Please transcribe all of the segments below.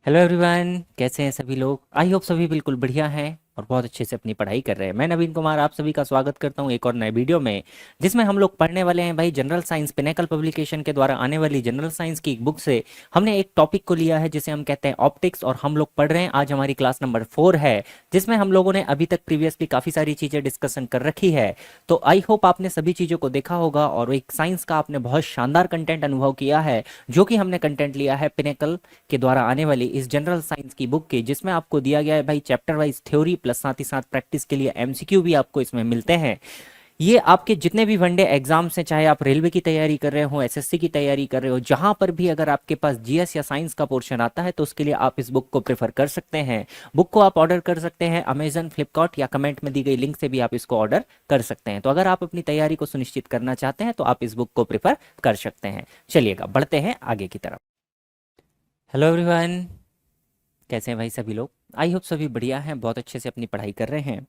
Hello everyone, कैसे हैं सभी लोग। आई होप सभी बिल्कुल बढ़िया हैं और बहुत अच्छे से अपनी पढ़ाई कर रहे हैं। मैं नवीन कुमार आप सभी का स्वागत करता हूं एक और नए वीडियो में, जिसमें हम लोग पढ़ने वाले हैं भाई जनरल साइंस। पिनेकल पब्लिकेशन के द्वारा आने वाली जनरल साइंस की एक बुक से हमने एक टॉपिक को लिया है जिसे हम कहते हैं ऑप्टिक्स, और हम लोग पढ़ रहे हैं। आज हमारी क्लास नंबर 4 है, जिसमें हम लोगों ने अभी तक प्रीवियसली काफ़ी सारी चीज़ें डिस्कशन कर रखी है। तो आई होप आपने सभी चीज़ों को देखा होगा और एक साइंस का आपने बहुत शानदार कंटेंट अनुभव किया है, जो कि हमने कंटेंट लिया है पिनेकल के द्वारा आने वाली इस जनरल साइंस की बुक के, जिसमें आपको दिया गया है भाई चैप्टर वाइज थ्योरी प्लस साथ ही साथ प्रैक्टिस के लिए एमसीक्यू भी आपको इसमें मिलते हैं। ये आपके जितने भी वनडे एग्जाम्स हैं, चाहे आप रेलवे की तैयारी कर रहे हो, एसएससी की तैयारी कर रहे हो, जहां पर भी अगर आपके पास जीएस या साइंस का पोर्शन आता है तो उसके लिए आप इस बुक को प्रेफर कर सकते हैं। बुक को आप ऑर्डर कर सकते हैं अमेजन, फ्लिपकार्ट या कमेंट में दी गई लिंक से भी आप इसको ऑर्डर कर सकते हैं। तो अगर आप अपनी तैयारी को सुनिश्चित करना चाहते हैं तो आप इस बुक को प्रेफर कर सकते हैं। चलिएगा बढ़ते हैं आगे की तरफ। हेलो एवरीवन, कैसे हैं भाई सभी लोग। आई होप सभी बढ़िया हैं, बहुत अच्छे से अपनी पढ़ाई कर रहे हैं।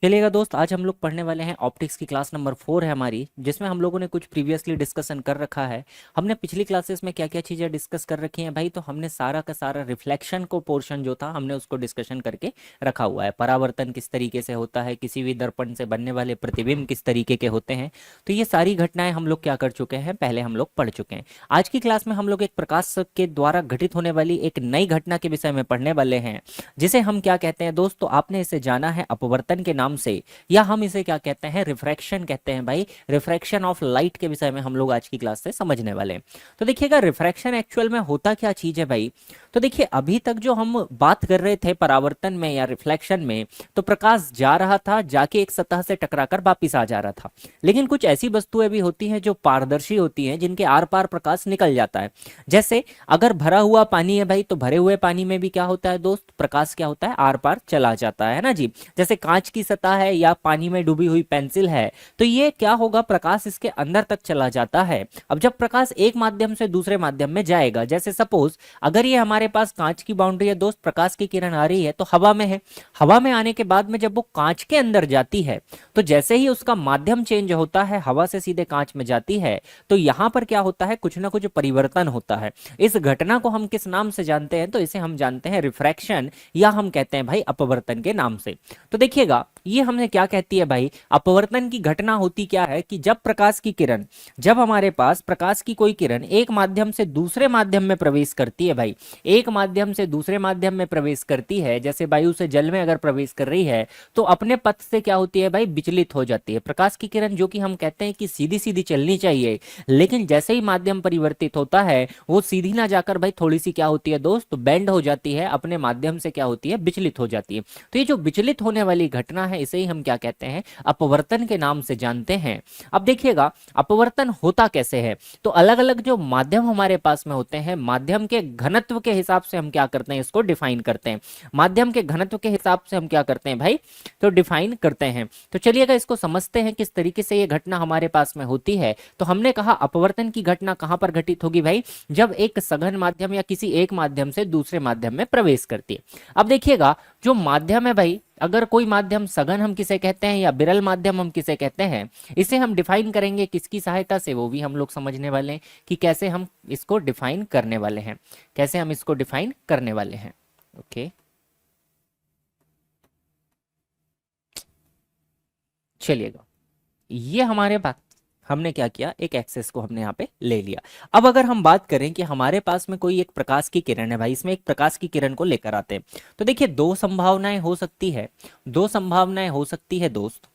चलिएगा दोस्त, आज हम लोग पढ़ने वाले हैं ऑप्टिक्स की क्लास नंबर 4 है हमारी, जिसमें हम लोगों ने कुछ प्रीवियसली डिस्कशन कर रखा है। हमने पिछली क्लासेस में क्या क्या चीज़ें डिस्कस कर रखी हैं भाई, तो हमने सारा का सारा रिफ्लेक्शन को पोर्शन जो था हमने उसको डिस्कशन करके रखा हुआ है। परावर्तन किस तरीके से होता है, किसी भी दर्पण से बनने वाले प्रतिबिंब किस तरीके के होते हैं, तो ये सारी घटनाएं हम लोग क्या कर चुके हैं, पहले हम लोग पढ़ चुके हैं। आज की क्लास में हम लोग एक प्रकाश के द्वारा घटित होने वाली एक नई घटना के विषय में पढ़ने वाले हैं, जिसे हम क्या कहते हैं दोस्तों, आपने इसे जाना है अपवर्तन के नाम से, या हम इसे क्या कहते हैं, रिफ्रैक्शन कहते हैं भाई। रिफ्रैक्शन ऑफ लाइट के विषय में हम लोग आज की क्लास से समझने वाले हैं। तो देखिएगा रिफ्रैक्शन एक्चुअल में होता क्या चीज है भाई। तो देखिए अभी तक जो हम बात कर रहे थे परावर्तन में या रिफ्लेक्शन में, तो प्रकाश जा रहा था, जाके एक सतह से टकराकर वापिस आ जा रहा था। लेकिन कुछ ऐसी वस्तुएं भी होती हैं जो पारदर्शी होती हैं, जिनके आर पार प्रकाश निकल जाता है। जैसे अगर भरा हुआ पानी है भाई, तो भरे हुए पानी में भी क्या होता है दोस्त, प्रकाश क्या होता है, आर पार चला जाता है ना जी। जैसे कांच की सतह है या पानी में डूबी हुई पेंसिल है, तो ये क्या होगा, प्रकाश इसके अंदर तक चला जाता है। अब जब प्रकाश एक माध्यम से दूसरे माध्यम में जाएगा, जैसे सपोज अगर ये हमारे पास कांच की बाउंड्री है दोस्त, प्रकाश की किरण आ रही है तो हवा में है। हवा में आने के बाद में जब वो कांच के अंदर जाती है, तो जैसे ही उसका माध्यम चेंज होता है, हवा से सीधे कांच में जाती है, तो यहां पर क्या होता है, कुछ ना कुछ परिवर्तन होता है। इस घटना को हम किस नाम से जानते हैं, तो इसे हम जानते हैं रिफ्रैक्शन, या हम कहते हैं भाई अपवर्तन के नाम से। तो देखिएगा ये हमने क्या कहती है भाई, अपवर्तन की घटना होती क्या है कि जब प्रकाश की किरण, जब हमारे पास प्रकाश की कोई किरण एक माध्यम से दूसरे माध्यम में प्रवेश करती है भाई, एक माध्यम से दूसरे माध्यम में प्रवेश करती है, जैसे वायु से जल में अगर प्रवेश कर रही है, तो अपने पथ से क्या होती है भाई, विचलित हो जाती है। प्रकाश की किरण जो कि हम कहते हैं कि सीधी सीधी चलनी चाहिए, लेकिन जैसे ही माध्यम परिवर्तित होता है, वो सीधी ना जाकर भाई थोड़ी सी क्या होती है दोस्त, बेंड हो जाती है, अपने माध्यम से क्या होती है, विचलित हो जाती है। तो ये जो विचलित होने वाली घटना है, इसे ही हम क्या कहते हैं, अपवर्तन के नाम से जानते हैं। अब देखिएगा अपवर्तन होता कैसे है, तो अलग अलग जो माध्यम हमारे पास में होते हैं, माध्यम के घनत्व के हिसाब से हम क्या करते हैं, इसको डिफाइन करते हैं। माध्यम के घनत्व के हिसाब से हम क्या करते हैं भाई, तो डिफाइन करते हैं। तो चलिएगा इसको समझते हैं किस तरीके से ये घटना हमारे पास में होती है। तो हमने कहा अपवर्तन की घटना कहां पर घटित होगी भाई, जब एक सघन माध्यम या किसी एक माध्यम से दूसरे माध्यम में प्रवेश करती है। अब देखिएगा जो माध्यम है भाई, अगर कोई माध्यम सघन हम किसे कहते हैं या विरल माध्यम हम किसे कहते हैं, इसे हम डिफाइन करेंगे किसकी सहायता से, वो भी हम लोग समझने वाले हैं कि कैसे हम इसको डिफाइन करने वाले हैं, कैसे हम इसको डिफाइन करने वाले हैं। ओके चलिएगा, ये हमारे पास हमने क्या किया, एक एक्सेस को हमने यहाँ पे ले लिया। अब अगर हम बात करें कि हमारे पास में कोई एक प्रकाश की किरण है भाई, इसमें एक प्रकाश की किरण को लेकर आते हैं, तो देखिए दो संभावनाएं हो सकती है, दो संभावनाएं हो सकती है दोस्त,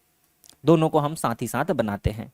दोनों को हम साथ ही साथ बनाते हैं,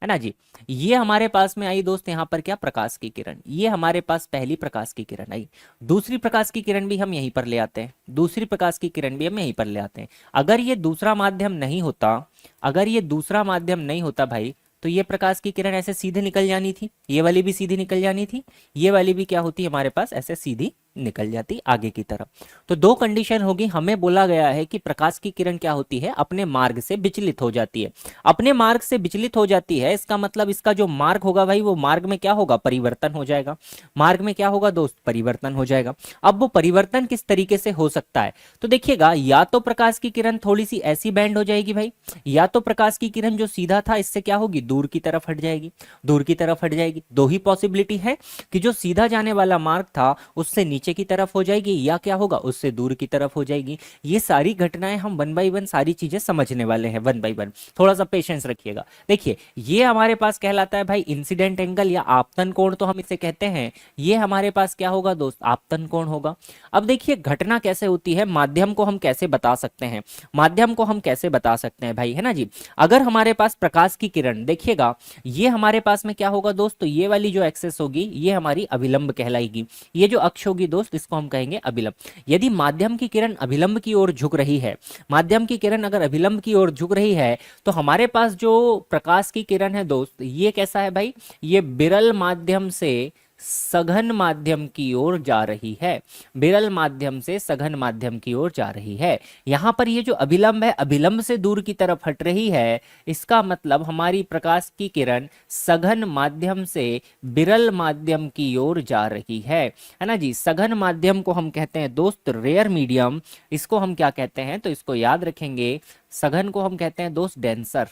है ना जी। ये हमारे पास में आई दोस्त, यहाँ पर क्या, प्रकाश की किरण, ये हमारे पास पहली प्रकाश की किरण आई। दूसरी प्रकाश की किरण भी हम यहीं पर ले आते हैं, दूसरी प्रकाश की किरण भी हम यहीं पर ले आते हैं। अगर ये दूसरा माध्यम नहीं होता, अगर ये दूसरा माध्यम नहीं होता भाई, तो ये प्रकाश की किरण ऐसे सीधे निकल जानी थी, ये वाली भी सीधी निकल जानी थी, ये वाली भी क्या होती हमारे पास, ऐसे सीधी निकल जाती आगे की तरफ। तो दो कंडीशन होगी, हमें बोला गया है कि प्रकाश की किरण क्या होती है, अपने मार्ग से विचलित हो जाती है। अपने मार्ग से विचलित हो जाती है, इसका मतलब इसका जो मार्ग होगा भाई, वो मार्ग में क्या होगा, परिवर्तन हो जाएगा। मार्ग में क्या होगा दोस्त, परिवर्तन हो जाएगा। अब वो परिवर्तन किस तरीके से हो सकता है, तो देखिएगा या तो प्रकाश की किरण थोड़ी सी ऐसी बैंड हो जाएगी भाई, या तो प्रकाश की किरण जो सीधा था इससे क्या होगी, दूर की तरफ हट जाएगी, दूर की तरफ हट जाएगी। दो ही पॉसिबिलिटी है कि जो सीधा जाने वाला मार्ग था उससे नीचे की तरफ हो जाएगी या क्या होगा उससे दूर की तरफ हो जाएगी। ये सारी घटनाएं हम वन बाई वन सारी चीजें समझने वाले हैं वन बाई वन, थोड़ा सा पेशेंस रखिएगा। देखिए ये हमारे पास कहलाता है भाई इंसिडेंट एंगल या आपतन कोण तो हम इसे कहते हैं। ये हमारे पास क्या होगा दोस्त, आपतन कोण होगा। अब देखिए घटना कैसे होती है, माध्यम को हम कैसे बता सकते हैं, माध्यम को हम कैसे बता सकते हैं भाई, है ना जी। अगर हमारे पास प्रकाश की किरण, देखिएगा ये हमारे पास में क्या होगा दोस्त, तो ये वाली जो एक्सेस होगी ये हमारी अभिलंब कहलाएगी। ये जो अक्ष होगी दोस्त इसको हम कहेंगे अभिलंब। यदि माध्यम की किरण अभिलंब की ओर झुक रही है, माध्यम की किरण अगर अभिलंब की ओर झुक रही है तो हमारे पास जो प्रकाश की किरण है दोस्त ये कैसा है भाई, ये विरल माध्यम से सघन माध्यम की ओर जा रही है, विरल माध्यम से सघन माध्यम की ओर जा रही है। यहां पर ये जो अभिलंब है अभिलंब से दूर की तरफ हट रही है, इसका मतलब हमारी प्रकाश की किरण सघन माध्यम से विरल माध्यम की ओर जा रही है ना जी। सघन माध्यम को हम कहते हैं दोस्त रेयर मीडियम, इसको हम क्या कहते हैं तो इसको याद रखेंगे, सघन को हम कहते हैं दोस्त डेंसर,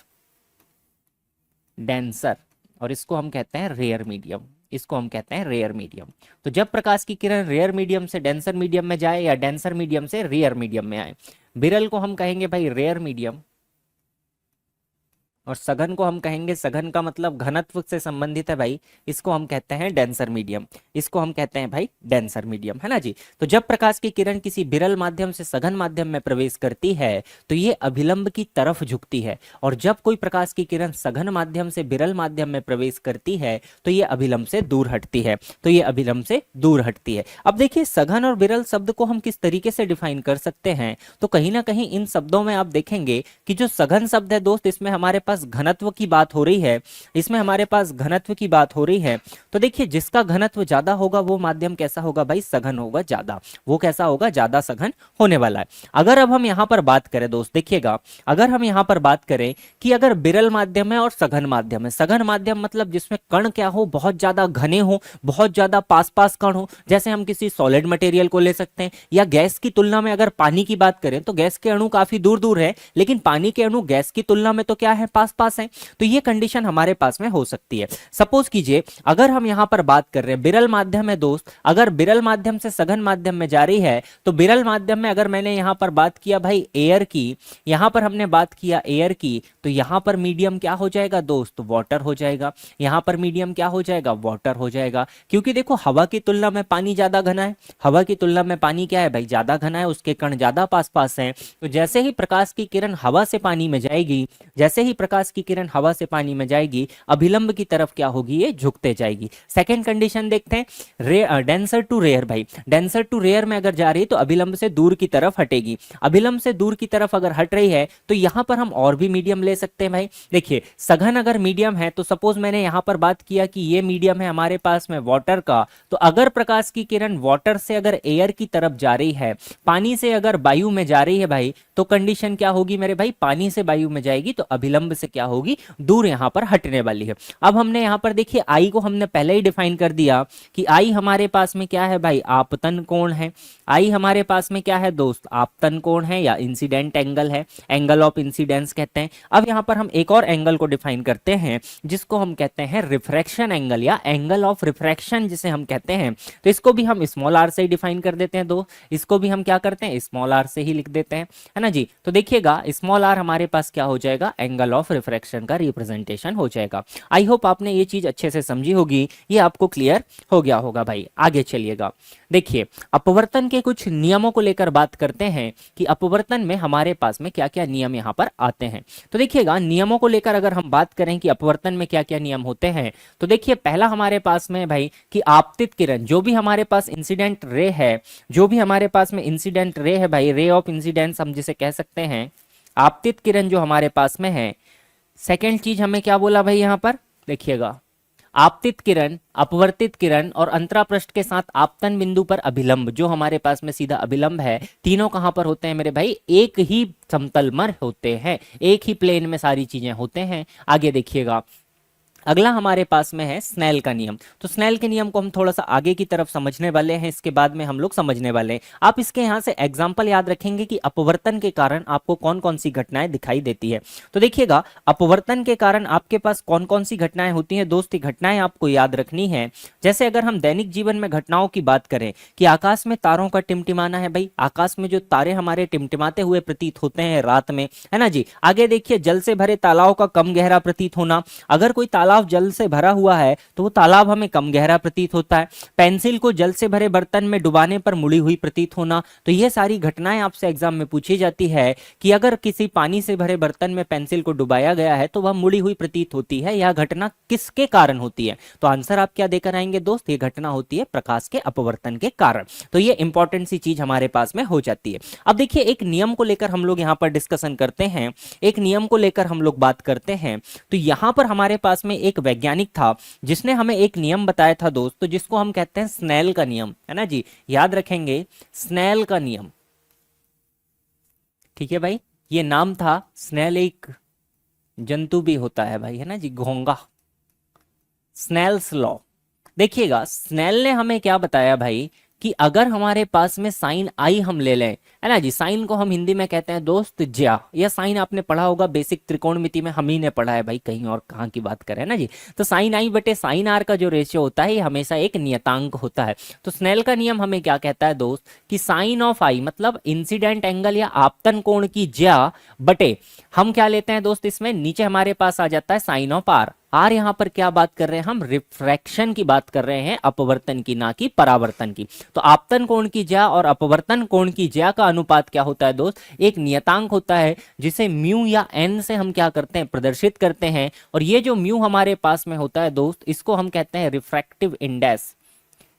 डेंसर, और इसको हम कहते हैं रेयर मीडियम, इसको हम कहते हैं रेयर मीडियम। तो जब प्रकाश की किरण रेयर मीडियम से डेंसर मीडियम में जाए या डेंसर मीडियम से रेयर मीडियम में आए, विरल को हम कहेंगे भाई रेयर मीडियम, और सघन को हम कहेंगे, सघन का मतलब घनत्व से संबंधित है भाई, इसको हम कहते हैं डेंसर मीडियम, इसको हम कहते हैं भाई डेंसर मीडियम, है ना जी। तो जब प्रकाश की किरण किसी विरल माध्यम से सघन माध्यम में प्रवेश करती है तो ये अभिलंब की तरफ झुकती है, और जब कोई प्रकाश की किरण सघन माध्यम से विरल माध्यम में प्रवेश करती है तो ये अभिलंब से दूर हटती है, तो ये अभिलंब से दूर हटती है। अब देखिए सघन और विरल शब्द को हम किस तरीके से डिफाइन कर सकते हैं, तो कहीं ना कहीं इन शब्दों में आप देखेंगे कि जो सघन शब्द है दोस्त इसमें हमारे पास घनत्व की बात हो रही है, इसमें हमारे पास घनत्व की बात हो रही है। तो देखिए जिसका घनत्व ज्यादा होगा वो माध्यम कैसा होगा भाई, सघन होगा ज्यादा, वो कैसा होगा, ज्यादा सघन होने वाला है। अगर अब हम यहां पर बात करें दोस्त, देखिएगा अगर हम यहां पर बात करें कि अगर विरल माध्यम है और सघन माध्यम है, सघन माध्यम मतलब जिसमें कण क्या हो, बहुत ज्यादा घने हो, बहुत ज्यादा पास पास कण हो, जैसे हम किसी सॉलिड मटेरियल को ले सकते हैं, या गैस की तुलना में अगर पानी की बात करें तो गैस के अणु काफी दूर दूर है, लेकिन पानी के अणु गैस की तुलना में तो क्या है, पास पास है। तो ये कंडीशन हमारे पास में हो सकती है। सपोज कीजिए अगर हम यहां पर बात कर रहे हैं विरल माध्यम है दोस्त, अगर विरल माध्यम से सघन माध्यम में जा रही है तो विरल माध्यम में अगर मैंने यहां पर बात किया भाई एयर की, यहां पर हमने बात किया एयर की, तो यहां पर मीडियम क्या हो जाएगा दोस्त, वाटर हो जाएगा। यहां पर मीडियम क्या हो जाएगा, वाटर हो जाएगा, क्योंकि देखो हवा की तुलना में पानी ज्यादा घना है, हवा की तुलना में पानी क्या है भाई, ज्यादा घना है, उसके कण ज्यादा पास पास हैं। तो जैसे ही प्रकाश की किरण हवा से पानी में जाएगी, जैसे ही प्रकाश की किरण हवा से पानी में जाएगी, अभिलंब की तरफ क्या होगी, ये झुकते जाएगी। सेकंड कंडीशन देखते हैं, डेंसर टू रेयर भाई, डेंसर टू रेयर में अगर जा रही है तो अभिलंब से दूर की तरफ हटेगी। अभिलंब से दूर की तरफ अगर हट रही है तो यहां पर हम और भी मीडियम ले सकते हैं भाई। देखिए सघन अगर मीडियम है तो सपोज मैंने यहां पर बात किया कि ये मीडियम है हमारे पास में वाटर का, तो अगर प्रकाश की किरण वाटर से अगर एयर की तरफ जा रही है, पानी से अगर वायु में जा रही है भाई, तो कंडीशन क्या होगी मेरे भाई, पानी से वायु में जाएगी तो अभिलंब से क्या होगी, दूर यहां पर हटने वाली है। अब हमने यहां पर देखिए आई को हमने पहले ही डिफाइन कर दिया कि आई हमारे पास में क्या है भाई, आपतन कोण है। आई हमारे पास में क्या है दोस्त, आपतन कोण है या इंसिडेंट एंगल है, एंगल ऑफ इंसिडेंस कहते हैं। अब यहां पर हम एक और एंगल को डिफाइन करते हैं जिसको हम कहते हैं रिफ्रैक्शन एंगल या एंगल ऑफ रिफ्रैक्शन जिसे हम कहते हैं। तो इसको भी हम स्मॉल आर से ही डिफाइन कर देते हैं इसको भी हम क्या करते हैं, स्मॉल आर से ही लिख देते हैं, है ना जी। तो देखिएगा स्मॉल आर हमारे पास क्या हो जाएगा, एंगल ऑफ रिफ्रैक्शन का रिप्रेजेंटेशन हो जाएगा। आई होप आपने ये चीज अच्छे से समझी होगी, ये आपको क्लियर हो गया होगा भाई। आगे चलिएगा, देखिए अपवर्तन के कुछ नियमों को लेकर बात करते हैं कि अपवर्तन में हमारे पास में क्या क्या नियम यहाँ पर आते हैं। तो देखिएगा नियमों को लेकर अगर हम बात करें कि अपवर्तन में क्या क्या नियम होते हैं, तो देखिए पहला हमारे पास में भाई कि आपतित किरण, जो भी हमारे पास इंसिडेंट रे है, जो भी हमारे पास में इंसिडेंट रे है भाई, रे ऑफ इंसिडेंस हम जिसे कह सकते हैं, आपतित किरण जो हमारे पास में है। सेकेंड चीज हमें क्या बोला भाई यहाँ पर, देखिएगा आपतित किरण, अपवर्तित किरण और अंतरापृष्ठ के साथ आपतन बिंदु पर अभिलंब, जो हमारे पास में सीधा अभिलंब है, तीनों कहां पर होते हैं मेरे भाई, एक ही समतल पर होते हैं, एक ही प्लेन में सारी चीजें होते हैं। आगे देखिएगा अगला हमारे पास में है स्नेल का नियम। तो स्नेल के नियम को हम थोड़ा सा आगे की तरफ समझने वाले हैं, इसके बाद में हम लोग समझने वाले हैं। आप इसके यहाँ से एग्जाम्पल याद रखेंगे कि अपवर्तन के कारण आपको कौन कौन सी घटनाएं दिखाई देती है। तो देखिएगा, अपवर्तन के कारण आपके पास कौन कौन सी घटनाएं होती हैं दोस्त, ये घटनाएं आपको याद रखनी है। जैसे अगर हम दैनिक जीवन में घटनाओं की बात करें कि आकाश में तारों का टिमटिमाना है, भाई आकाश में जो तारे हमारे टिमटिमाते हुए प्रतीत होते हैं रात में, है ना जी। आगे देखिए, जल से भरे तालाब का कम गहरा प्रतीत होना। अगर कोई तालाब जल से भरा हुआ है तो वो तालाब हमें कम गहरा प्रतीत होता है। पेंसिल को जल से भरे बर्तन में डुबाने पर मुड़ी हुई प्रतीत होना। तो ये सारी घटनाएं आपसे एग्जाम में पूछी जाती है कि अगर किसी पानी से भरे बर्तन में पेंसिल को डुबाया गया है तो वह मुड़ी हुई प्रतीत होती है। यह घटना किसके कारण होती है? तो आंसर आप क्या देकर आएंगे दोस्त? ये घटना होती है प्रकाश के अपवर्तन के कारण। तो ये इंपॉर्टेंट सी चीज हमारे पास में हो जाती है। अब देखिए, एक नियम को लेकर हम लोग यहाँ पर डिस्कशन करते हैं, एक नियम को लेकर हम लोग बात करते हैं। तो यहाँ पर हमारे पास में एक वैज्ञानिक था जिसने हमें एक नियम बताया था दोस्तों, जिसको हम कहते हैं स्नेल का नियम, है ना जी। याद रखेंगे, स्नेल का नियम। ठीक है भाई, ये नाम था स्नेल, एक जंतु भी होता है भाई, है ना जी, घोंगा। Snell's law. देखिएगा, स्नेल ने हमें क्या बताया भाई कि अगर हमारे पास में साइन आई हम ले लें, है ना जी, साइन को हम हिंदी में कहते हैं दोस्त ज्या। यह साइन आपने पढ़ा होगा बेसिक त्रिकोणमिति में, हम ही ने पढ़ा है भाई, कहीं और कहाँ की बात करें ना जी। तो साइन आई बटे साइन आर का जो रेशियो होता है ये हमेशा एक नियतांक होता है। तो स्नेल का नियम हमें क्या कहता है दोस्त कि साइन ऑफ आई मतलब इंसिडेंट एंगल या आपतन कोण की ज्या बटे, हम क्या लेते हैं दोस्त, इसमें नीचे हमारे पास आ जाता है साइन ऑफ आर। आर यहां पर क्या बात कर रहे हैं हम? रिफ्रैक्शन की बात कर रहे हैं, अपवर्तन की, ना कि परावर्तन की। तो आपतन कोण की ज्या और अपवर्तन कोण की ज्या का अनुपात क्या होता है दोस्त? एक नियतांक होता है जिसे म्यू या एन से हम क्या करते हैं? प्रदर्शित करते हैं। और ये जो म्यू हमारे पास में होता है दोस्त, इसको हम कहते हैं रिफ्रैक्टिव इंडेक्स,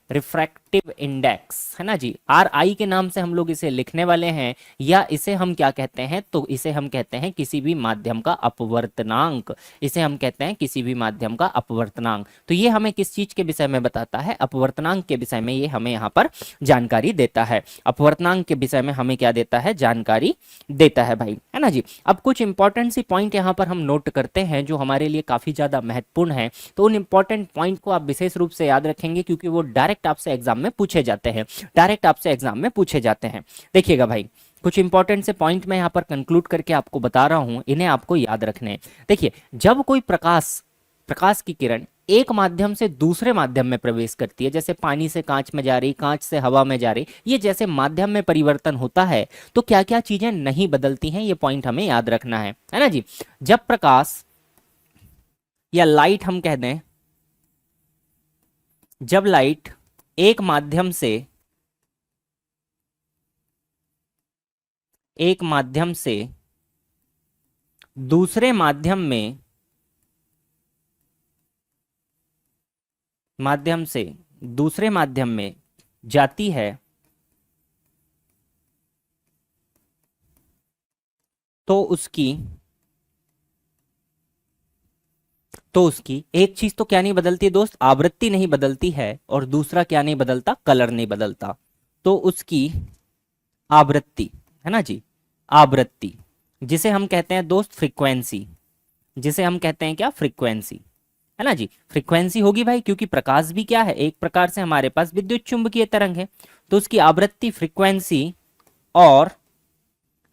रिफ्रैक्टिव इंडेक्स, है ना जी। आर आई के नाम से हम लोग इसे लिखने वाले हैं, या इसे हम क्या कहते हैं? तो इसे हम कहते हैं किसी भी माध्यम का अपवर्तनांक। इसे हम कहते हैं किसी भी माध्यम का अपवर्तनांक। तो ये हमें किस चीज के विषय में बताता है? अपवर्तनांक के विषय में ये हमें यहाँ पर जानकारी देता है। अपवर्तनांक के विषय में हमें क्या देता है? जानकारी देता है भाई, है ना जी। अब कुछ इंपॉर्टेंट सी पॉइंट यहाँ पर हम नोट करते हैं जो हमारे लिए काफी ज्यादा महत्वपूर्ण है। तो उन इंपॉर्टेंट पॉइंट को आप विशेष रूप से याद रखेंगे क्योंकि वो डायरेक्ट आपसे एग्जाम में पूछे जाते हैं, डायरेक्ट आपसे एग्जाम में पूछे जाते हैं। देखिएगा भाई, कुछ इंपॉर्टेंट से पॉइंट मैं यहां पर कंक्लूड करके आपको बता रहा हूं, इन्हें आपको याद रखने हैं। देखिए, जब कोई प्रकाश की किरण एक माध्यम से दूसरे माध्यम में प्रवेश करती है, जैसे पानी से कांच में जा रही, कांच से हवा में जा रही, ये जैसे माध्यम में परिवर्तन होता है तो क्या क्या चीजें नहीं बदलती हैं, ये पॉइंट हमें याद रखना है ना जी। जब प्रकाश या लाइट हम कह दें, जब लाइट एक माध्यम से दूसरे माध्यम में जाती है तो उसकी एक चीज तो क्या नहीं बदलती दोस्त? आवृत्ति नहीं बदलती है, और दूसरा क्या नहीं बदलता? कलर नहीं बदलता। तो उसकी आवृत्ति, है ना जी, आवृत्ति, जिसे हम कहते हैं दोस्त फ्रीक्वेंसी, जिसे हम कहते हैं क्या? फ्रीक्वेंसी, है ना जी। फ्रीक्वेंसी होगी भाई, क्योंकि प्रकाश भी क्या है? एक प्रकार से हमारे पास विद्युत चुंबकीय तरंग है। तो उसकी आवृत्ति, फ्रीक्वेंसी और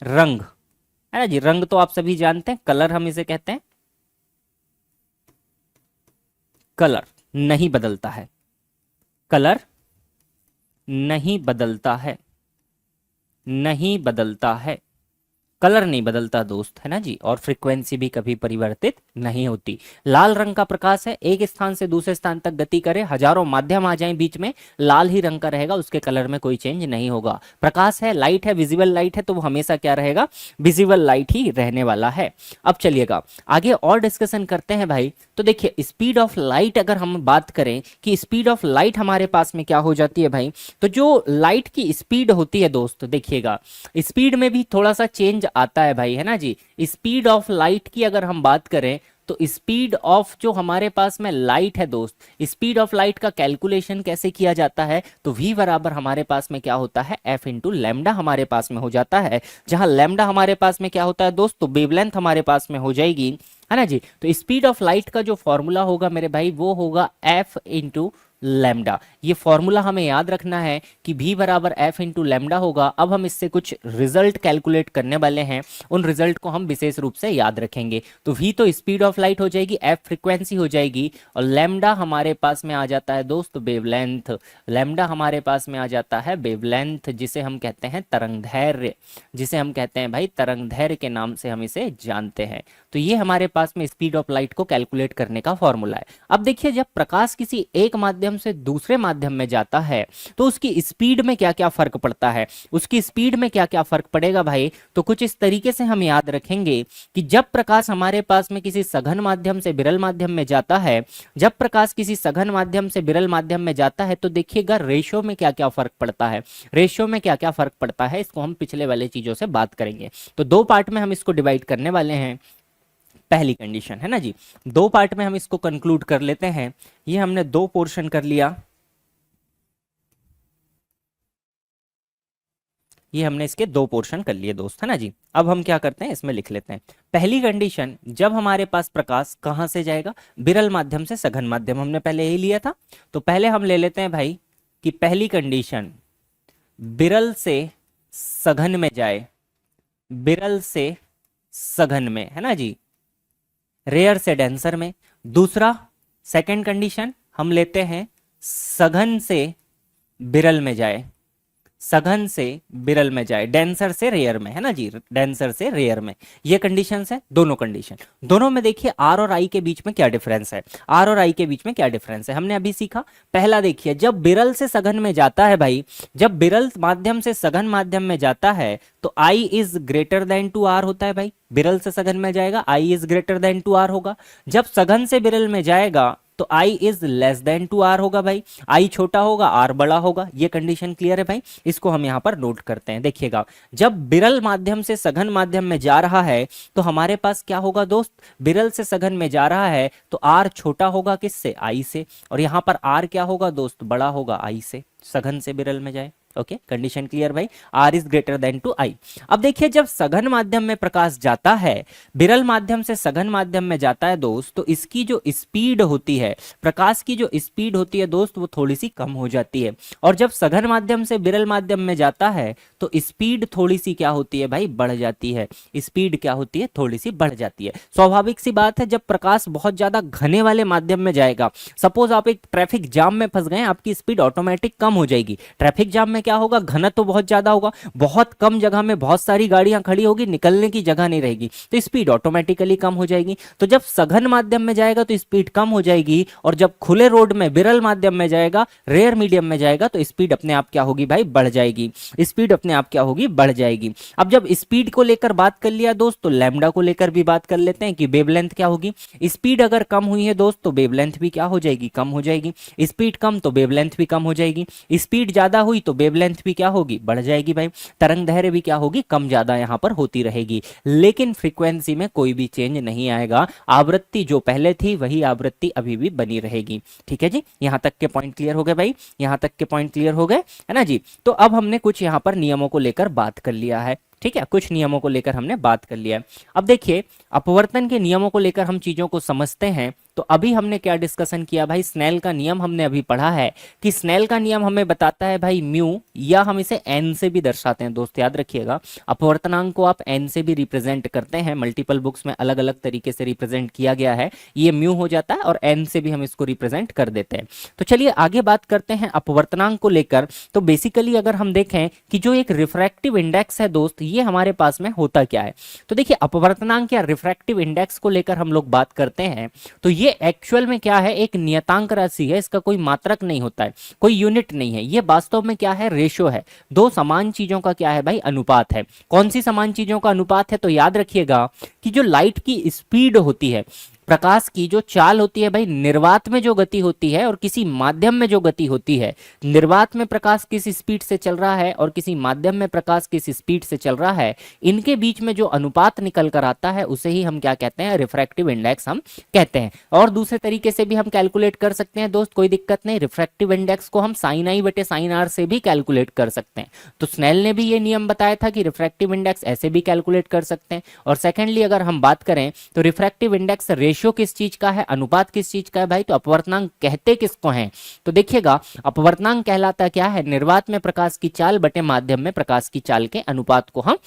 रंग, है ना जी। रंग तो आप सभी जानते हैं, कलर हम इसे कहते हैं। कलर नहीं बदलता है, कलर नहीं बदलता है, नहीं बदलता है, कलर नहीं बदलता दोस्त, है ना जी। और फ्रीक्वेंसी भी कभी परिवर्तित नहीं होती। लाल रंग का प्रकाश है, एक स्थान से दूसरे स्थान तक गति करे, हजारों माध्यम आ जाएं बीच में, लाल ही रंग का रहेगा, उसके कलर में कोई चेंज नहीं होगा। प्रकाश है, लाइट है, विजिबल लाइट है, तो वो हमेशा क्या रहेगा? विजिबल लाइट ही रहने वाला है। अब चलिएगा आगे और डिस्कशन करते हैं भाई। तो देखिए, स्पीड ऑफ लाइट अगर हम बात करें कि स्पीड ऑफ लाइट हमारे पास में क्या हो जाती है भाई, तो जो लाइट की स्पीड होती है दोस्त, देखिएगा स्पीड में भी थोड़ा सा चेंज आता है भाई, है ना जी। स्पीड ऑफ लाइट की अगर हम बात करें तो स्पीड ऑफ जो हमारे पास में लाइट है दोस्त, स्पीड ऑफ लाइट का कैलकुलेशन कैसे किया जाता है? तो v बराबर हमारे पास में क्या होता है? f इंटू लैम्डा हमारे पास में हो जाता है। जहां लैम्डा हमारे पास में क्या होता है दोस्त? तो वेवलेंथ हमारे पास में हो जाएगी है ना जी। तो स्पीड ऑफ लाइट का जो फॉर्मूला होगा मेरे भाई वो होगा एफ इंटू लैम्डा। ये फॉर्मूला हमें याद रखना है कि v बराबर एफ इंटू लैम्डा होगा। अब हम इससे कुछ रिजल्ट कैलकुलेट करने वाले हैं, उन रिजल्ट को हम विशेष रूप से याद रखेंगे। तो v तो स्पीड ऑफ लाइट हो जाएगी, एफ फ्रीक्वेंसी हो जाएगी, और लैम्डा हमारे पास में आ जाता है दोस्त वेवलेंथ। लैम्डा हमारे पास में आ जाता है वेवलेंथ, जिसे हम कहते हैं तरंगदैर्घ्य, जिसे हम कहते हैं भाई तरंगदैर्घ्य के नाम से हम इसे जानते हैं। तो ये हमारे पास में स्पीड ऑफ लाइट को कैलकुलेट करने का फॉर्मूला है। अब देखिए, जब प्रकाश किसी एक माध्यम से दूसरे माध्यम में जाता है तो उसकी स्पीड में क्या क्या फर्क पड़ता है, उसकी स्पीड में क्या क्या फर्क पड़ेगा भाई। तो कुछ इस तरीके से हम याद रखेंगे कि जब प्रकाश हमारे पास में किसी सघन माध्यम से विरल माध्यम में जाता है, जब प्रकाश किसी सघन माध्यम से विरल माध्यम में जाता है तो देखिएगा रेशो में क्या क्या फर्क पड़ता है, रेशो में क्या क्या फर्क पड़ता है, इसको हम पिछले वाले चीजों से बात करेंगे। तो दो पार्ट में हम इसको डिवाइड करने वाले हैं। पहली कंडीशन है ना जी, दो पार्ट में हम इसको कंक्लूड कर लेते हैं। ये हमने दो पोर्शन कर लिया, ये हमने इसके दो पोर्शन कर लिए दोस्त, है ना जी। अब हम क्या करते हैं, इसमें लिख लेते हैं। पहली कंडीशन, जब हमारे पास प्रकाश कहां से जाएगा, विरल माध्यम से सघन माध्यम, हमने पहले यही लिया था। तो पहले हम ले लेते हैं भाई कि पहली कंडीशन विरल से सघन में जाए, विरल से सघन में, है ना जी, रेयर से डेंसर में। दूसरा सेकंड कंडीशन हम लेते हैं सघन से विरल में जाए, सघन से विरल में जाए, डेंसर से रेयर में, है ना जी, डेंसर से रेयर में। ये कंडीशंस है, दोनों कंडीशन। दोनों में देखिए आर और आई के बीच में क्या डिफरेंस है, आर और आई के बीच में क्या डिफरेंस है हमने अभी सीखा। पहला देखिए, जब विरल से सघन में जाता है भाई, जब विरल माध्यम से सघन माध्यम में जाता है तो i is greater than two r होता है भाई। विरल से सघन में जाएगा, i is greater than two r होगा। जब सघन से विरल में जाएगा तो i is less than two r होगा भाई, आई छोटा होगा, आर बड़ा होगा। ये कंडीशन क्लियर है भाई, इसको हम यहां पर नोट करते हैं। देखिएगा, जब विरल माध्यम से सघन माध्यम में जा रहा है तो हमारे पास क्या होगा दोस्त, विरल से सघन में जा रहा है तो आर छोटा होगा किससे, आई से, और यहां पर आर क्या होगा दोस्त, बड़ा होगा आई से, सघन से विरल में जाए। ओके, कंडीशन क्लियर भाई, r is greater than two i. अब देखिए, जब सघन माध्यम में प्रकाश जाता है, विरल माध्यम से सघन माध्यम में जाता है दोस्त, तो इसकी जो स्पीड होती है, प्रकाश की जो स्पीड होती है दोस्त, वो थोड़ी सी कम हो जाती है। और जब सघन माध्यम से विरल माध्यम में जाता है तो स्पीड थोड़ी सी क्या होती है भाई, बढ़ जाती है। स्पीड क्या होती है, थोड़ी सी बढ़ जाती है। स्वाभाविक सी बात है, जब प्रकाश बहुत ज्यादा घने वाले माध्यम में जाएगा, सपोज आप एक ट्रैफिक जाम में फंस गए, आपकी स्पीड ऑटोमेटिक कम हो जाएगी। ट्रैफिक जाम में क्या होगा, घनत्व तो बहुत ज्यादा होगा, बहुत कम जगह में बहुत सारी गाड़ियां खड़ी होगी, निकलने की जगह नहीं रहेगी, तो स्पीड ऑटोमेटिकली कम हो जाएगी। तो जब सघन माध्यम में जाएगा तो स्पीड कम हो जाएगी, और जब खुले रोड में विरल माध्यम में जाएगा, रेयर मीडियम में जाएगा, तो स्पीड अपने आप क्या होगी भाई, बढ़ जाएगी। स्पीड अपने आप क्या होगी, बढ़ जाएगी। अब जब स्पीड को लेकर बात कर लिया दोस्त, तो लैम्डा को लेकर भी बात कर लेते हैं कि वेवलेंथ क्या होगी। स्पीड अगर कम हुई है दोस्त तो वेवलेंथ भी क्या हो जाएगी, कम हो जाएगी। स्पीड कम तो वेवलेंथ भी कम हो जाएगी। स्पीड ज्यादा हुई तो वेवलेंथ भी क्या होगी, बढ़ जाएगी भाई। तरंग दैर्घ्य भी क्या होगी, कम ज्यादा यहां पर होती रहेगी, लेकिन फ्रीक्वेंसी में कोई भी चेंज नहीं आएगा। आवृत्ति जो पहले थी वही आवृत्ति अभी भी बनी रहेगी। ठीक है जी, यहां तक के पॉइंट क्लियर हो गए भाई, यहां तक के पॉइंट क्लियर हो गए, है ना जी। तो अब हमने कुछ यहां पर नियमों को लेकर बात कर लिया है। ठीक है, कुछ नियमों को लेकर हमने बात कर लिया है। अब देखिए, अपवर्तन के नियमों को लेकर हम चीजों को समझते हैं। तो अभी हमने क्या डिस्कशन किया भाई, स्नेल का नियम हमने अभी पढ़ा है कि स्नेल का नियम हमें बताता है भाई म्यू, या हम इसे एन से भी दर्शाते हैं दोस्त, याद रखिएगा। अपवर्तनांक को आप एन से भी रिप्रेजेंट करते हैं, मल्टीपल बुक्स में अलग अलग तरीके से रिप्रेजेंट किया गया है। ये म्यू हो जाता है और एन से भी हम इसको रिप्रेजेंट कर देते हैं। तो चलिए आगे बात करते हैं अपवर्तनांक को लेकर। तो बेसिकली अगर हम देखें कि जो एक रिफ्रैक्टिव इंडेक्स है दोस्त, ये हमारे पास में होता क्या है। तो देखिए, अपवर्तनांक या रिफ्रैक्टिव इंडेक्स को लेकर हम लोग बात करते हैं तो ये एक्चुअल में क्या है, एक नियतांक राशि है। इसका कोई मात्रक नहीं होता है, कोई यूनिट नहीं है। ये वास्तव में क्या है, रेशो है। दो समान चीजों का क्या है भाई, अनुपात है। कौन सी समान चीजों का अनुपात है, तो याद रखिएगा कि जो लाइट की स्पीड होती है, प्रकाश की जो चाल होती है भाई, निर्वात में जो गति होती है और किसी माध्यम में जो गति होती है, निर्वात में प्रकाश किस स्पीड से चल रहा है और किसी माध्यम में प्रकाश किस स्पीड से चल रहा है, इनके बीच में जो अनुपात निकल कर आता है उसे ही हम क्या कहते हैं, रिफ्रैक्टिव इंडेक्स हम कहते हैं। और दूसरे तरीके से भी हम कैलकुलेट कर सकते हैं दोस्त, कोई दिक्कत नहीं। रिफ्रैक्टिव इंडेक्स को हम साइन आई बटे साइन आर से भी कैलकुलेट कर सकते हैं। तो स्नेल ने भी ये नियम बताया था कि रिफ्रैक्टिव इंडेक्स ऐसे भी कैलकुलेट कर सकते हैं। और सेकेंडली अगर हम बात करें तो रिफ्रैक्टिव इंडेक्स रेशियो किस चीज का है, अनुपात किस चीज का है भाई, तो अपवर्तनांक कहते किसको हैं, तो देखिएगा अपवर्तनांक कहलाता क्या है, निर्वात में प्रकाश की चाल बटे माध्यम में प्रकाश की चाल के अनुपात को हम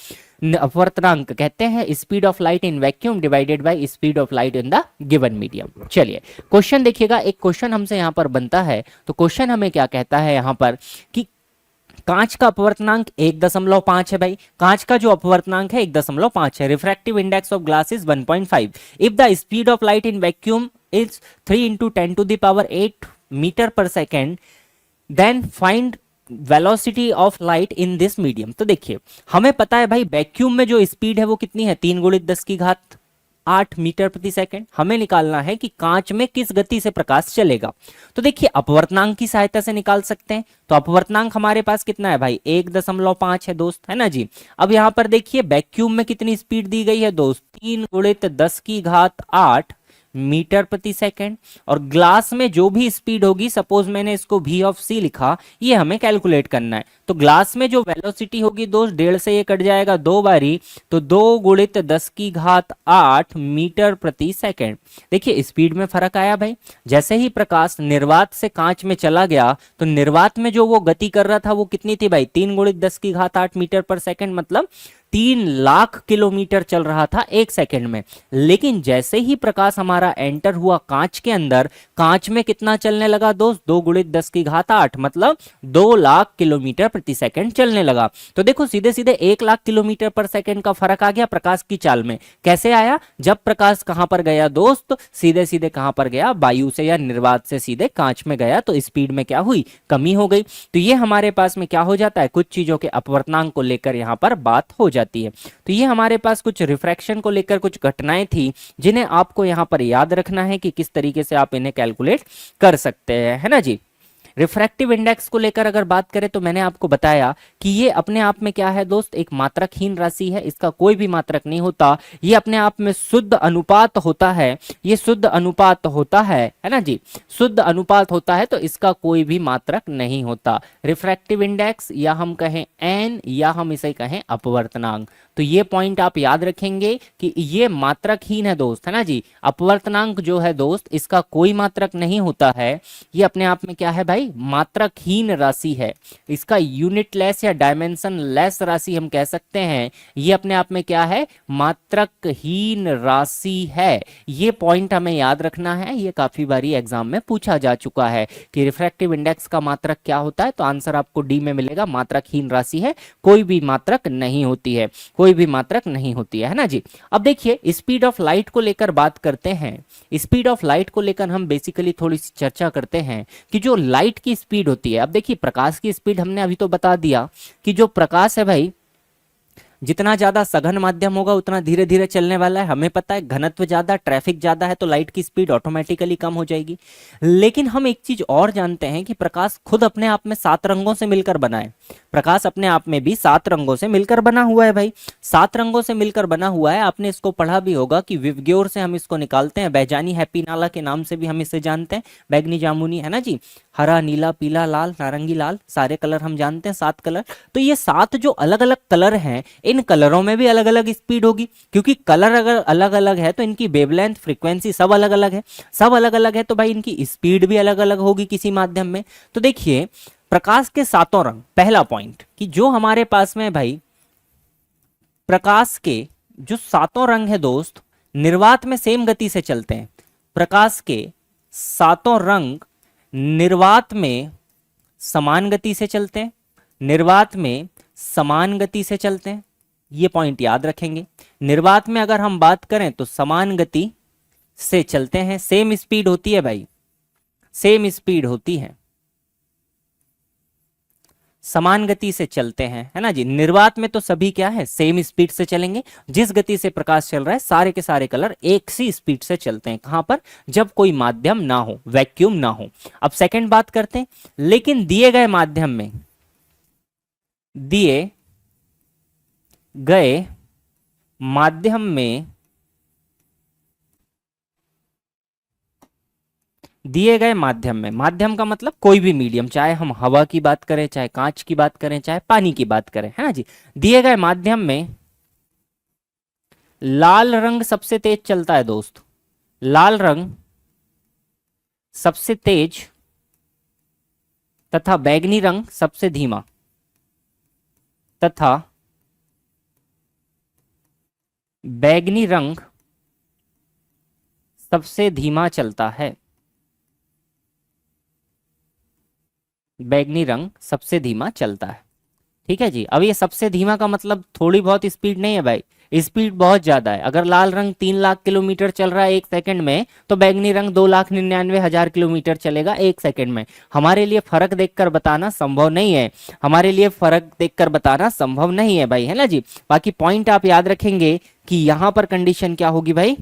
अपवर्तनांक कहते हैं। Speed of light in vacuum divided by speed of light in the given medium. चलिए क्वेश्चन देखिएगा, एक क्वेश्चन हमसे यहां पर बनता है। तो क्वेश्चन हमें क्या कहता है यहां पर कि कांच का अपवर्तनांक 1.5 है भाई, कांच का जो अपवर्तनांक है 1.5 है। Refractive index of glass is 1.5। If the speed of light in vacuum is 3 × 10⁸ metre per second, then find velocity of light in this medium. तो देखिए हमें पता है भाई वैक्यूम में जो स्पीड है वो कितनी है, 3 × 10⁸ मीटर प्रति सेकंड। हमें निकालना है कि कांच में किस गति से प्रकाश चलेगा। तो देखिए अपवर्तनांक की सहायता से निकाल सकते हैं। तो अपवर्तनांक हमारे पास कितना है भाई, 1.5 है दोस्त, है ना जी। अब यहां पर देखिए वैक्यूम में कितनी स्पीड दी गई है दोस्त, 3 × 10⁸ मीटर प्रति सेकंड। और ग्लास में जो भी स्पीड होगी, सपोज मैंने इसको v ऑफ c लिखा, ये हमें कैलकुलेट करना है। तो ग्लास में जो वेलोसिटी होगी दोस्त, 1.5 से ये कट जाएगा 2 बारी, तो 2 × 10⁸ मीटर प्रति सेकंड। देखिए स्पीड में फर्क आया भाई। जैसे ही प्रकाश निर्वात से कांच में चला गया तो निर्वात में जो वो गति कर रहा था वो कितनी थी भाई, 3 × 10⁸ मीटर पर सेकंड, मतलब 3 लाख किलोमीटर चल रहा था 1 सेकंड में। लेकिन जैसे ही प्रकाश हमारा एंटर हुआ कांच के अंदर, कांच में कितना चलने लगा दोस्त, 2 × 10⁸, मतलब 2 लाख किलोमीटर प्रति सेकंड चलने लगा। तो देखो सीधे सीधे 1 लाख किलोमीटर पर सेकंड का फर्क आ गया प्रकाश की चाल में। कैसे आया, जब प्रकाश कहां पर गया दोस्त, सीधे सीधे कहां पर गया, वायु से या निर्वात से सीधे कांच में गया, तो स्पीड में क्या हुई, कमी हो गई। तो ये हमारे पास में क्या हो जाता है, कुछ चीजों के अपवर्तनांक को लेकर यहां पर बात हो जाती है। तो ये हमारे पास कुछ रिफ्रैक्शन को लेकर कुछ घटनाएं थी जिन्हें आपको यहां पर याद रखना है कि किस तरीके से आप इन्हें कैलकुलेट कर सकते हैं, है ना जी। रिफ्रैक्टिव इंडेक्स को लेकर अगर बात करें तो मैंने आपको बताया कि ये अपने आप में क्या है दोस्त, एक मात्रकहीन राशि है, इसका कोई भी मात्रक नहीं होता। ये अपने आप में शुद्ध अनुपात होता है, ये शुद्ध अनुपात होता है ना जी, शुद्ध अनुपात होता है, तो इसका कोई भी मात्रक नहीं होता। रिफ्रैक्टिव इंडेक्स या हम कहें एन या हम इसे कहें अपवर्तनांक, तो ये पॉइंट आप याद रखेंगे कि ये मात्रकहीन है दोस्त, है ना जी। अपवर्तनांक जो है दोस्त इसका कोई मात्रक नहीं होता है, ये अपने आप में क्या है भाई, मात्रकहीन राशि है। इसका यूनिट लेस या डायमेंशन लेस राशि हम कह सकते हैं। ये अपने आप में क्या है, मात्रकहीन राशि है। ये पॉइंट हमें याद रखना है, ये काफी बारी एग्जाम में पूछा जा चुका है कि रिफ्रैक्टिव इंडेक्स का मात्रक क्या होता है। तो आंसर आपको डी में मिलेगा, मात्रकहीन राशि है, कोई भी मात्रक नहीं होती है, कोई भी मात्रक नहीं होती है ना जी। अब देखिए स्पीड ऑफ लाइट को लेकर बात करते हैं। स्पीड ऑफ लाइट को लेकर हम बेसिकली थोड़ी सी चर्चा करते हैं कि जो लाइट की स्पीड होती है, अब देखिए प्रकाश की स्पीड हमने अभी तो बता दिया कि जो प्रकाश है भाई, जितना ज्यादा सघन माध्यम होगा उतना धीरे धीरे चलने वाला है। हमें पता है घनत्व ज्यादा, ट्रैफिक ज्यादा है, तो लाइट की स्पीड ऑटोमेटिकली कम हो जाएगी। लेकिन हम एक चीज और जानते हैं कि प्रकाश खुद अपने आप में 7 रंगों से मिलकर बना है। प्रकाश अपने आप में भी 7 रंगों से मिलकर बना हुआ है भाई, 7 रंगों से मिलकर बना हुआ है। आपने इसको पढ़ा भी होगा कि विवग्योर से हम इसको निकालते हैं, बैजानी हैप्पी नाला के नाम से भी हम इसे जानते हैं, बैगनी जामुनी, है ना जी। हरा, नीला, पीला, लाल, नारंगी, लाल, सारे कलर हम जानते हैं, 7 कलर। तो ये 7 जो अलग अलग कलर हैं, इन कलरों में भी अलग अलग स्पीड होगी, क्योंकि कलर अगर अलग अलग है तो इनकी वेवलेंथ, फ्रीक्वेंसी सब अलग अलग है। सब अलग अलग है तो भाई इनकी स्पीड भी अलग अलग होगी किसी माध्यम में। तो देखिए प्रकाश के 7 रंग, पहला पॉइंट कि जो हमारे पास में भाई प्रकाश के जो 7 रंग है दोस्त, निर्वात में सेम गति से चलते हैं। प्रकाश के 7 रंग निर्वात में समान गति से चलते हैं, निर्वात में समान गति से चलते हैं। ये पॉइंट याद रखेंगे। निर्वात में अगर हम बात करें तो समान गति से चलते हैं, सेम स्पीड होती है भाई, सेम स्पीड होती है। समान गति से चलते हैं, है ना जी। निर्वात में तो सभी क्या है, सेम स्पीड से चलेंगे। जिस गति से प्रकाश चल रहा है सारे के सारे कलर एक सी स्पीड से चलते हैं। कहां पर, जब कोई माध्यम ना हो, वैक्यूम ना हो। अब सेकंड बात करते हैं, लेकिन दिए गए माध्यम में, दिए गए माध्यम में, दिए गए माध्यम में, माध्यम का मतलब कोई भी मीडियम, चाहे हम हवा की बात करें, चाहे कांच की बात करें, चाहे पानी की बात करें, है ना जी। दिए गए माध्यम में लाल रंग सबसे तेज चलता है दोस्त। लाल रंग सबसे तेज तथा बैंगनी रंग सबसे धीमा, तथा बैंगनी रंग सबसे धीमा चलता है। बैंगनी रंग सबसे धीमा चलता है। ठीक है जी। अब ये सबसे धीमा का मतलब थोड़ी बहुत स्पीड नहीं है भाई, स्पीड बहुत ज्यादा है। अगर लाल रंग 3 लाख किलोमीटर चल रहा है 1 सेकंड में, तो बैंगनी रंग 2,99,000 किलोमीटर चलेगा 1 सेकंड में। हमारे लिए फर्क देखकर बताना संभव नहीं है, हमारे लिए फर्क देखकर बताना संभव नहीं है भाई, है ना जी। बाकी पॉइंट आप याद रखेंगे कि यहां पर कंडीशन क्या होगी भाई,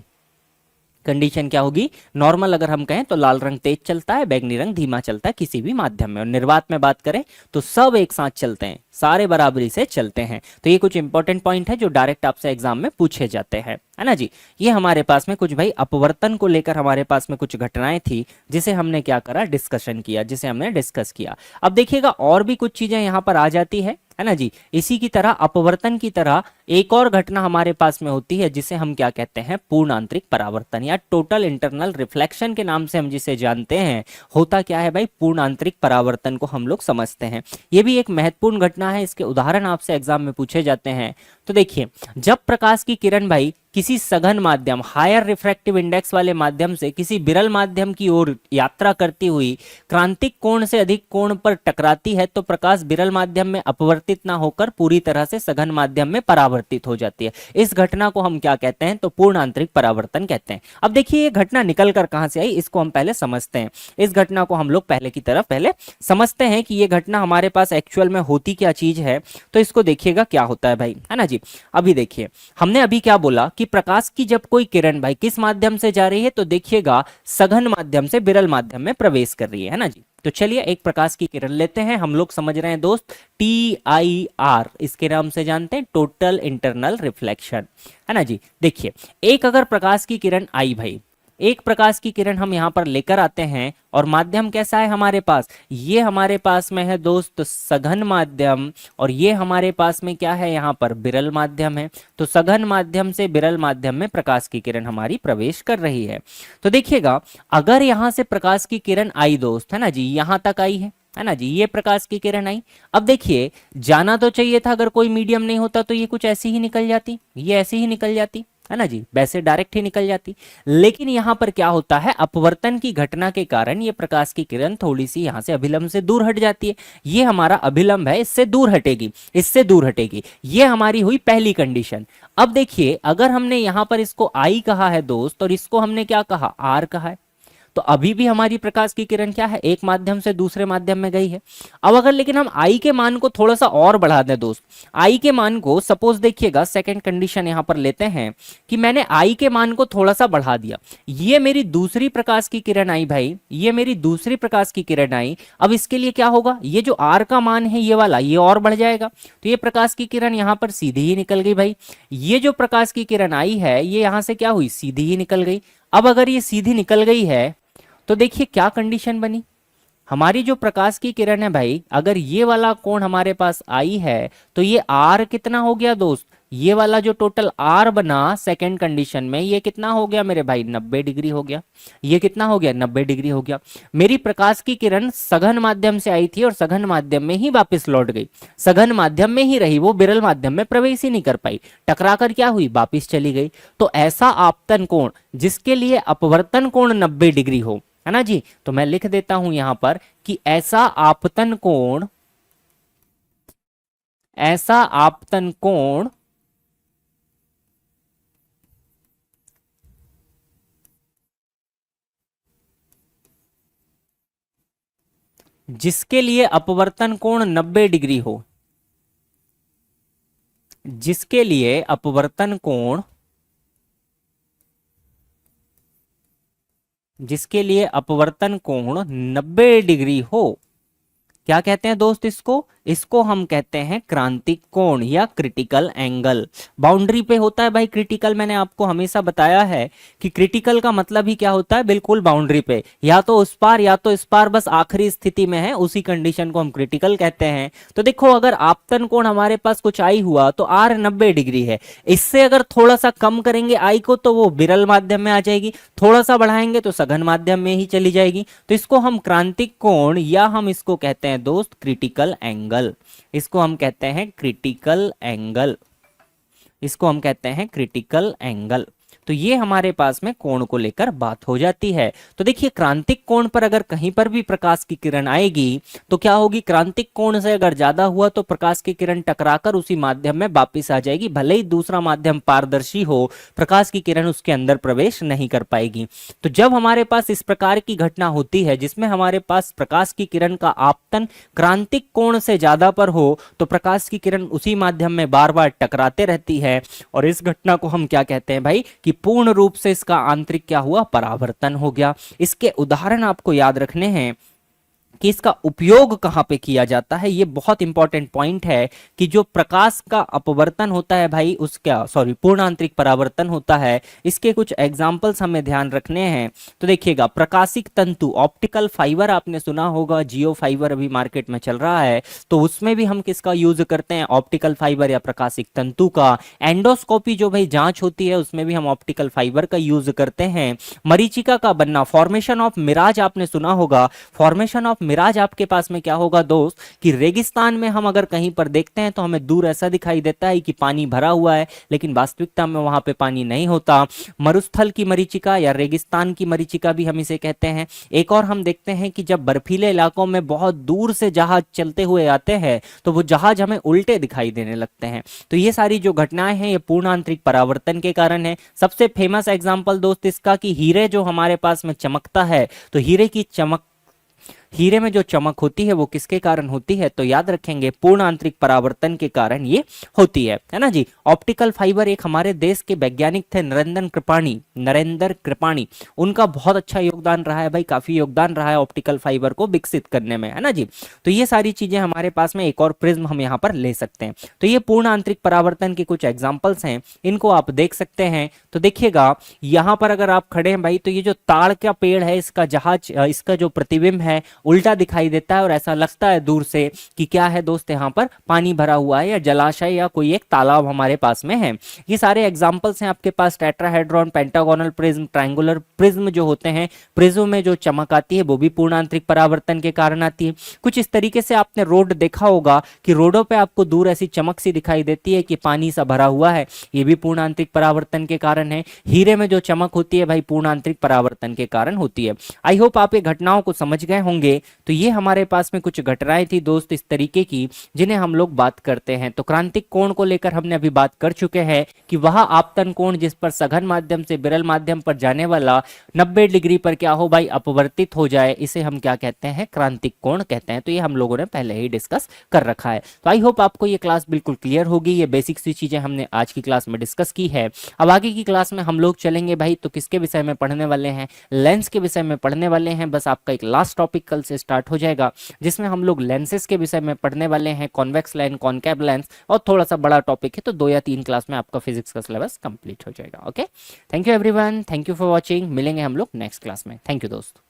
कंडीशन क्या होगी, नॉर्मल अगर हम कहें तो लाल रंग तेज चलता है, बैंगनी रंग धीमा चलता है किसी भी माध्यम में। और निर्वात में बात करें तो सब एक साथ चलते हैं, सारे बराबरी से चलते हैं। तो ये कुछ इंपॉर्टेंट पॉइंट है जो डायरेक्ट आपसे एग्जाम में पूछे जाते हैं, है ना जी। ये हमारे पास में कुछ भाई अपवर्तन को लेकर हमारे पास में कुछ घटनाएं थी, जिसे हमने क्या करा, डिस्कशन किया, जिसे हमने डिस्कस किया। अब देखिएगा और भी कुछ चीजें यहाँ पर आ जाती है ना जी। इसी की तरह अपवर्तन की तरह एक और घटना हमारे पास में होती है, जिसे हम क्या कहते हैं, पूर्ण आंतरिक परावर्तन या टोटल इंटरनल रिफ्लेक्शन के नाम से हम जिसे जानते हैं। होता क्या है भाई, पूर्ण आंतरिक परावर्तन को हम लोग समझते हैं। ये भी एक महत्वपूर्ण घटना है, इसके उदाहरण आपसे एग्जाम में पूछे जाते हैं। तो देखिए, जब प्रकाश की किरण भाई किसी सघन माध्यम, हायर रिफ्रैक्टिव इंडेक्स वाले माध्यम से किसी विरल माध्यम की ओर यात्रा करती हुई क्रांतिक कोण से अधिक कोण पर टकराती है, तो प्रकाश विरल माध्यम में अपवर्तित ना होकर पूरी तरह से सघन माध्यम में परावर्तित हो जाती है। इस घटना को हम क्या कहते हैं, तो पूर्ण आंतरिक परावर्तन कहते हैं। अब देखिए ये घटना निकल कर कहां से आई, इसको हम पहले समझते हैं। इस घटना को हम लोग पहले की तरफ पहले समझते हैं कि ये घटना हमारे पास एक्चुअल में होती क्या चीज है। तो इसको देखिएगा क्या होता है भाई, है ना जी। अभी देखिए, हमने अभी क्या बोला कि प्रकाश की जब कोई किरण भाई किस माध्यम से जा रही है, तो देखिएगा सघन माध्यम से विरल माध्यम में प्रवेश कर रही है ना जी। तो चलिए एक प्रकाश की किरण लेते हैं, हम लोग समझ रहे हैं दोस्त, TIR इसके नाम से जानते हैं, टोटल इंटरनल रिफ्लेक्शन, है ना जी। देखिए, एक अगर प्रकाश की किरण आई भाई, एक प्रकाश की किरण हम यहां पर लेकर आते हैं, और माध्यम कैसा है हमारे पास, ये हमारे पास में है दोस्त सघन माध्यम, और ये हमारे पास में क्या है, यहाँ पर विरल माध्यम है। तो सघन माध्यम से विरल माध्यम में प्रकाश की किरण हमारी प्रवेश कर रही है। तो देखिएगा, अगर यहां से प्रकाश की किरण आई दोस्त, है ना जी, यहां तक आई है ना जी, ये प्रकाश की किरण आई। अब देखिए, जाना तो चाहिए था, अगर कोई मीडियम नहीं होता तो ये कुछ ऐसी ही निकल जाती, ये ऐसी ही निकल जाती, है ना जी, वैसे डायरेक्ट ही निकल जाती। लेकिन यहां पर क्या होता है, अपवर्तन की घटना के कारण ये प्रकाश की किरण थोड़ी सी यहां से अभिलंब से दूर हट जाती है। ये हमारा अभिलंब है, इससे दूर हटेगी, इससे दूर हटेगी। ये हमारी हुई पहली कंडीशन। अब देखिए, अगर हमने यहां पर इसको आई कहा है दोस्त, और इसको हमने क्या कहा, आर कहा है, तो अभी भी हमारी प्रकाश की किरण क्या है, एक माध्यम से दूसरे माध्यम में गई है। अब अगर लेकिन हम आई के मान को थोड़ा सा और बढ़ा दें दोस्त, आई के मान को सपोज देखिएगा, सेकंड कंडीशन यहां पर लेते हैं कि मैंने आई के मान को थोड़ा सा बढ़ा दिया, ये मेरी दूसरी प्रकाश की किरण आई भाई, ये मेरी दूसरी प्रकाश की किरण आई। अब इसके लिए क्या होगा, ये जो आर का मान है ये वाला, ये और बढ़ जाएगा। तो ये प्रकाश की किरण यहां पर सीधी ही निकल गई भाई। ये जो प्रकाश की किरण आई है, ये यहां से क्या हुई, सीधी ही निकल गई। अब अगर ये सीधी निकल गई है, तो देखिए क्या कंडीशन बनी, हमारी जो प्रकाश की किरण है भाई, अगर ये वाला कोण हमारे पास आई है, तो ये आर कितना हो गया दोस्त, ये वाला जो टोटल आर बना सेकंड कंडीशन में, ये कितना हो गया मेरे भाई, 90 डिग्री हो गया। ये कितना हो गया, 90 डिग्री हो गया। मेरी प्रकाश की किरण सघन माध्यम से आई थी और सघन माध्यम में ही वापस लौट गई, सघन माध्यम में ही रही, वो विरल माध्यम में प्रवेश ही नहीं कर पाई, टकरा कर क्या हुई, वापिस चली गई। तो ऐसा आपतन कोण जिसके लिए अपवर्तन कोण 90 डिग्री हो, है ना जी, तो मैं लिख देता हूं यहां पर कि ऐसा आपतन कोण, ऐसा आपतन कोण जिसके लिए अपवर्तन कोण 90 डिग्री हो, जिसके लिए अपवर्तन कोण, जिसके लिए अपवर्तन कोण 90 डिग्री हो, क्या कहते हैं दोस्त इसको? इसको हम कहते हैं क्रांतिक कोण या क्रिटिकल एंगल। बाउंड्री पे होता है भाई क्रिटिकल, मैंने आपको हमेशा बताया है कि क्रिटिकल का मतलब ही क्या होता है, बिल्कुल बाउंड्री पे, या तो उस पार या तो इस पार, बस आखिरी स्थिति में है, उसी कंडीशन को हम क्रिटिकल कहते हैं। तो देखो अगर आपतन कोण हमारे पास कुछ आई हुआ तो आर 90 डिग्री है, इससे अगर थोड़ा सा कम करेंगे आई को तो वो विरल माध्यम में आ जाएगी, थोड़ा सा बढ़ाएंगे तो सघन माध्यम में ही चली जाएगी। तो इसको हम क्रांतिक कोण या हम इसको कहते हैं दोस्त क्रिटिकल एंगल, इसको हम कहते हैं क्रिटिकल एंगल, इसको हम कहते हैं क्रिटिकल एंगल। तो ये हमारे पास में कोण को लेकर बात हो जाती है। तो देखिए क्रांतिक कोण पर अगर कहीं पर भी प्रकाश की किरण आएगी तो क्या होगी, क्रांतिक कोण से अगर ज्यादा हुआ तो प्रकाश की किरण टकराकर उसी माध्यम में वापस आ जाएगी, भले ही दूसरा माध्यम पारदर्शी हो, प्रकाश की किरण उसके अंदर प्रवेश नहीं कर पाएगी। तो जब हमारे पास इस प्रकार की घटना होती है जिसमें हमारे पास प्रकाश की किरण का आपतन क्रांतिक कोण से ज्यादा पर हो तो प्रकाश की किरण उसी माध्यम में बार बार टकराते रहती है, और इस घटना को हम क्या कहते हैं भाई कि पूर्ण रूप से इसका आंतरिक क्या हुआ, परावर्तन हो गया। इसके उदाहरण आपको याद रखने हैं कि इसका उपयोग कहां पे किया जाता है, ये बहुत इंपॉर्टेंट पॉइंट है कि जो प्रकाश का अपवर्तन होता है भाई, उसका पूर्ण आंतरिक परावर्तन होता है, इसके कुछ एग्जांपल्स हमें ध्यान रखने हैं। तो देखिएगा प्रकाशिक तंतु, ऑप्टिकल फाइबर आपने सुना होगा, जियो फाइबर अभी मार्केट में चल रहा है, तो उसमें भी हम किसका यूज करते हैं, ऑप्टिकल फाइबर या प्रकाशिक तंतु का। एंडोस्कोपी जो भाई जांच होती है उसमें भी हम ऑप्टिकल फाइबर का यूज करते हैं। मरीचिका का बनना, फॉर्मेशन ऑफ मिराज आपने सुना होगा, फॉर्मेशन ऑफ मिराज आपके पास में क्या होगा दोस्त कि रेगिस्तान में हम अगर कहीं पर देखते हैं तो हमें दूर ऐसा दिखाई देता है कि पानी भरा हुआ है, लेकिन वास्तविकता में वहां पे पानी नहीं होता। मरुस्थल की मरीचिका या रेगिस्तान की मरीचिका भी हम इसे कहते हैं। एक और हम देखते हैं कि जब बर्फीले इलाकों में बहुत दूर से जहाज चलते हुए आते हैं तो वो जहाज हमें उल्टे दिखाई देने लगते हैं। तो ये सारी जो घटनाएं हैं ये पूर्ण आंतरिक परावर्तन के कारण है। सबसे फेमस एग्जाम्पल दोस्त इसका कि हीरे जो हमारे पास में चमकता है, तो हीरे की चमक, हीरे में जो चमक होती है वो किसके कारण होती है, तो याद रखेंगे पूर्ण आंतरिक परावर्तन के कारण ये होती है ना जी। ऑप्टिकल फाइबर एक हमारे देश के वैज्ञानिक थे नरेंद्र कृपाणी, उनका बहुत अच्छा योगदान रहा है भाई, काफी योगदान रहा है ऑप्टिकल फाइबर को विकसित करने में, है ना जी। तो ये सारी चीजें हमारे पास में, एक और प्रिज्म हम यहाँ पर ले सकते हैं। तो ये पूर्ण आंतरिक परावर्तन के कुछ एग्जाम्पल्स हैं, इनको आप देख सकते हैं। तो देखिएगा यहाँ पर अगर आप खड़े हैं भाई तो ये जो ताड़ का पेड़ है इसका जहाज, इसका जो प्रतिबिंब है उल्टा दिखाई देता है और ऐसा लगता है दूर से कि क्या है दोस्त, यहाँ पर पानी भरा हुआ है या जलाशय या कोई एक तालाब हमारे पास में है। ये सारे एग्जांपल्स हैं आपके पास, tetrahedron, pentagonal prism, triangular prism जो होते हैं, प्रिज्म में जो चमक आती है वो भी पूर्ण आंतरिक परावर्तन के कारण आती है। कुछ इस तरीके से आपने रोड देखा होगा कि रोडों पे आपको दूर ऐसी चमक सी दिखाई देती है कि पानी सा भरा हुआ है, ये भी पूर्ण आंतरिक परावर्तन के कारण है। हीरे में जो चमक होती है भाई पूर्ण आंतरिक परावर्तन के कारण होती है। आई होप आप ये घटनाओं को समझ गए होंगे। तो ये हमारे पास में कुछ घटनाएं थी दोस्त इस तरीके की जिन्हें हम लोग बात करते हैं। तो क्रांतिक कोण को लेकर हमने अभी बात कर चुके हैं कि वह आपतन कोण जिस पर सघन माध्यम से विरल माध्यम पर जाने वाला 90 डिग्री पर क्या हो भाई अपवर्तित हो जाए, इसे हम क्या कहते हैं, क्रांतिक कोण कहते हैं। तो ये हम लोगों ने पहले ही डिस्कस कर रखा है। तो आई होप आपको ये क्लास बिल्कुल क्लियर होगी। ये बेसिक सी चीजें हमने आज की क्लास में डिस्कस की है। अब आगे की क्लास में हम लोग चलेंगे भाई तो किसके विषय में पढ़ने वाले हैं, लेंस के विषय में पढ़ने वाले हैं। बस आपका एक लास्ट टॉपिक कल से स्टार्ट हो जाएगा जिसमें हम लोग लेंसेज के विषय में पढ़ने वाले हैं, कॉन्वेक्स लेंस, कॉनकेव लेंस, और थोड़ा सा बड़ा टॉपिक है तो 2 या 3 क्लास में आपका फिजिक्स का सिलेबस कंप्लीट हो जाएगा। Okay, thank you everyone, thank you for watching. मिलेंगे हम लोग नेक्स्ट क्लास में। थैंक यू दोस्त।